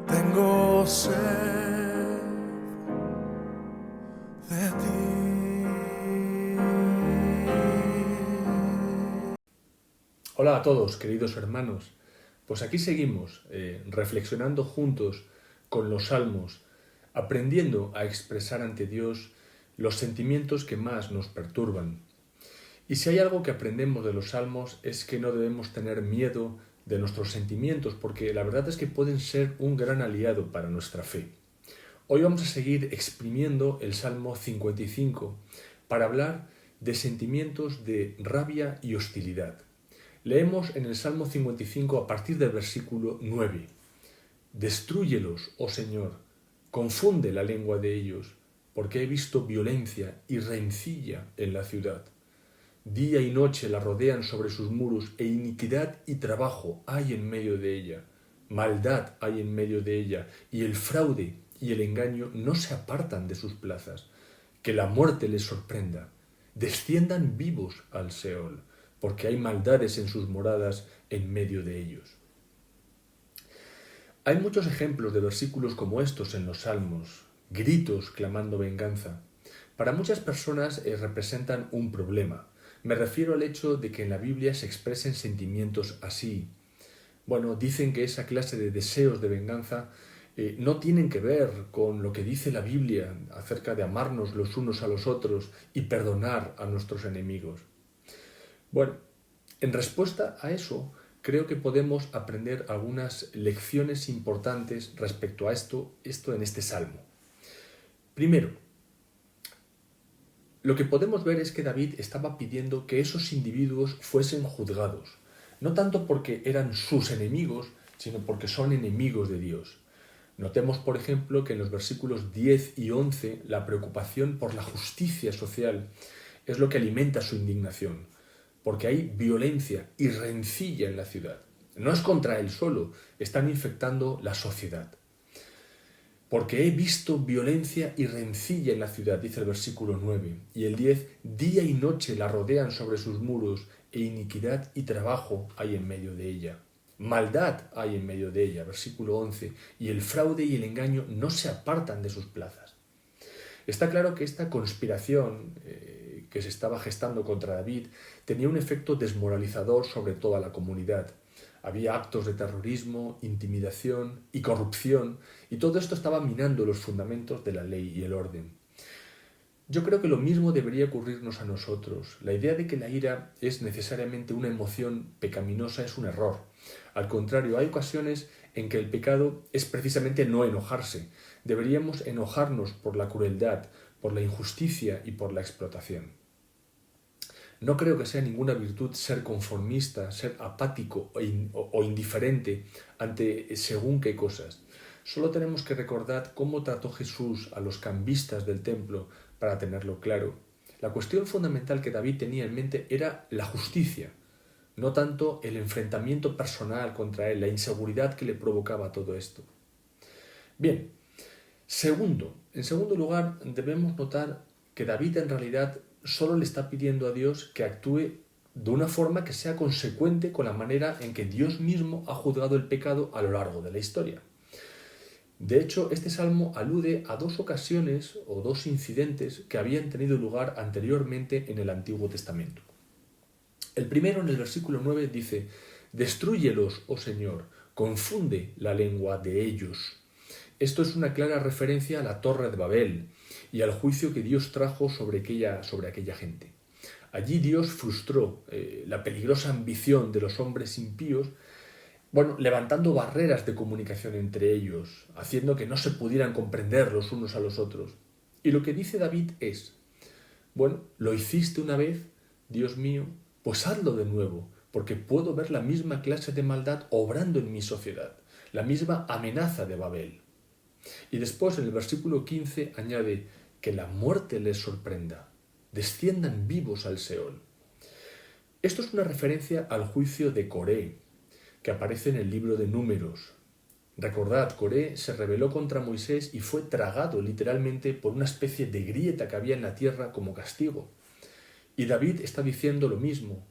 tengo sed de ti. Hola a todos, queridos hermanos. Pues aquí seguimos reflexionando juntos con los salmos, aprendiendo a expresar ante Dios los sentimientos que más nos perturban. Y si hay algo que aprendemos de los salmos es que no debemos tener miedo de nuestros sentimientos, porque la verdad es que pueden ser un gran aliado para nuestra fe. Hoy vamos a seguir exprimiendo el Salmo 55 para hablar de sentimientos de rabia y hostilidad. Leemos en el Salmo 55 a partir del versículo 9. Destrúyelos, oh Señor, confunde la lengua de ellos, porque he visto violencia y rencilla en la ciudad. Día y noche la rodean sobre sus muros, e iniquidad y trabajo hay en medio de ella. Maldad hay en medio de ella, y el fraude y el engaño no se apartan de sus plazas. Que la muerte les sorprenda. Desciendan vivos al Seol, porque hay maldades en sus moradas en medio de ellos. Hay muchos ejemplos de versículos como estos en los Salmos, gritos clamando venganza. Para muchas personas representan un problema. Me refiero al hecho de que en la Biblia se expresen sentimientos así. Bueno, dicen que esa clase de deseos de venganza no tienen que ver con lo que dice la Biblia acerca de amarnos los unos a los otros y perdonar a nuestros enemigos. Bueno, en respuesta a eso, creo que podemos aprender algunas lecciones importantes respecto a esto en este salmo. Primero, lo que podemos ver es que David estaba pidiendo que esos individuos fuesen juzgados, no tanto porque eran sus enemigos, sino porque son enemigos de Dios. Notemos, por ejemplo, que en los versículos 10 y 11 la preocupación por la justicia social es lo que alimenta su indignación, porque hay violencia y rencilla en la ciudad. No es contra él solo, están infectando la sociedad. Porque he visto violencia y rencilla en la ciudad, dice el versículo 9. Y el 10, día y noche la rodean sobre sus muros, e iniquidad y trabajo hay en medio de ella. Maldad hay en medio de ella, versículo 11. Y el fraude y el engaño no se apartan de sus plazas. Está claro que esta conspiración que se estaba gestando contra David tenía un efecto desmoralizador sobre toda la comunidad. Había actos de terrorismo, intimidación y corrupción, y todo esto estaba minando los fundamentos de la ley y el orden. Yo creo que lo mismo debería ocurrirnos a nosotros. La idea de que la ira es necesariamente una emoción pecaminosa es un error. Al contrario, hay ocasiones en que el pecado es precisamente no enojarse. Deberíamos enojarnos por la crueldad, por la injusticia y por la explotación. No creo que sea ninguna virtud ser conformista, ser apático o indiferente ante según qué cosas. Solo tenemos que recordar cómo trató Jesús a los cambistas del templo para tenerlo claro. La cuestión fundamental que David tenía en mente era la justicia, no tanto el enfrentamiento personal contra él, la inseguridad que le provocaba todo esto. Bien, en segundo lugar, debemos notar que David en realidad solo le está pidiendo a Dios que actúe de una forma que sea consecuente con la manera en que Dios mismo ha juzgado el pecado a lo largo de la historia. De hecho, este salmo alude a dos ocasiones o dos incidentes que habían tenido lugar anteriormente en el Antiguo Testamento. El primero, en el versículo 9, dice: «Destrúyelos, oh Señor, confunde la lengua de ellos». Esto es una clara referencia a la Torre de Babel y al juicio que Dios trajo sobre aquella gente. Allí Dios frustró la peligrosa ambición de los hombres impíos, levantando barreras de comunicación entre ellos, haciendo que no se pudieran comprender los unos a los otros. Y lo que dice David es: lo hiciste una vez, Dios mío, pues hazlo de nuevo, porque puedo ver la misma clase de maldad obrando en mi sociedad, la misma amenaza de Babel. Y después en el versículo 15 añade: que la muerte les sorprenda, desciendan vivos al Seol. Esto es una referencia al juicio de Coré, que aparece en el libro de Números. Recordad, Coré se rebeló contra Moisés y fue tragado literalmente por una especie de grieta que había en la tierra como castigo. Y David está diciendo lo mismo: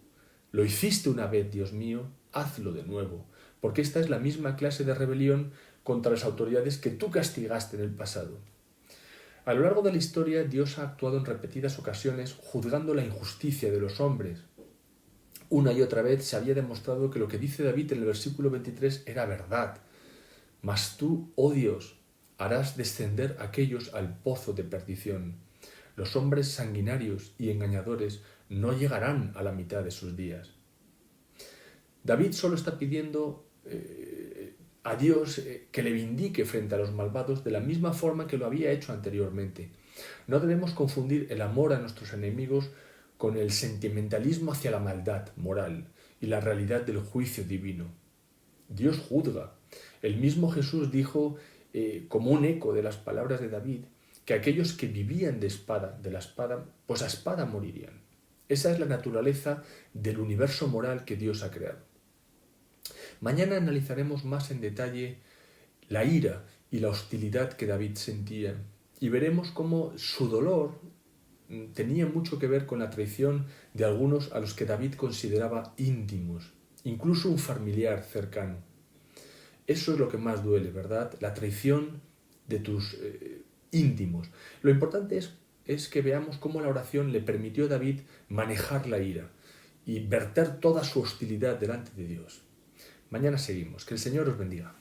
lo hiciste una vez, Dios mío, hazlo de nuevo, porque esta es la misma clase de rebelión contra las autoridades que tú castigaste en el pasado. A lo largo de la historia, Dios ha actuado en repetidas ocasiones juzgando la injusticia de los hombres. Una y otra vez se había demostrado que lo que dice David en el versículo 23 era verdad. Mas tú, oh Dios, harás descender a aquellos al pozo de perdición. Los hombres sanguinarios y engañadores no llegarán a la mitad de sus días. David solo está pidiendo a Dios que le vindique frente a los malvados de la misma forma que lo había hecho anteriormente. No debemos confundir el amor a nuestros enemigos con el sentimentalismo hacia la maldad moral y la realidad del juicio divino. Dios juzga. El mismo Jesús dijo, como un eco de las palabras de David, que aquellos que vivían de la espada, pues a espada morirían. Esa es la naturaleza del universo moral que Dios ha creado. Mañana analizaremos más en detalle la ira y la hostilidad que David sentía y veremos cómo su dolor tenía mucho que ver con la traición de algunos a los que David consideraba íntimos, incluso un familiar cercano. Eso es lo que más duele, ¿verdad? La traición de tus íntimos. Lo importante es que veamos cómo la oración le permitió a David manejar la ira y verter toda su hostilidad delante de Dios. Mañana seguimos. Que el Señor os bendiga.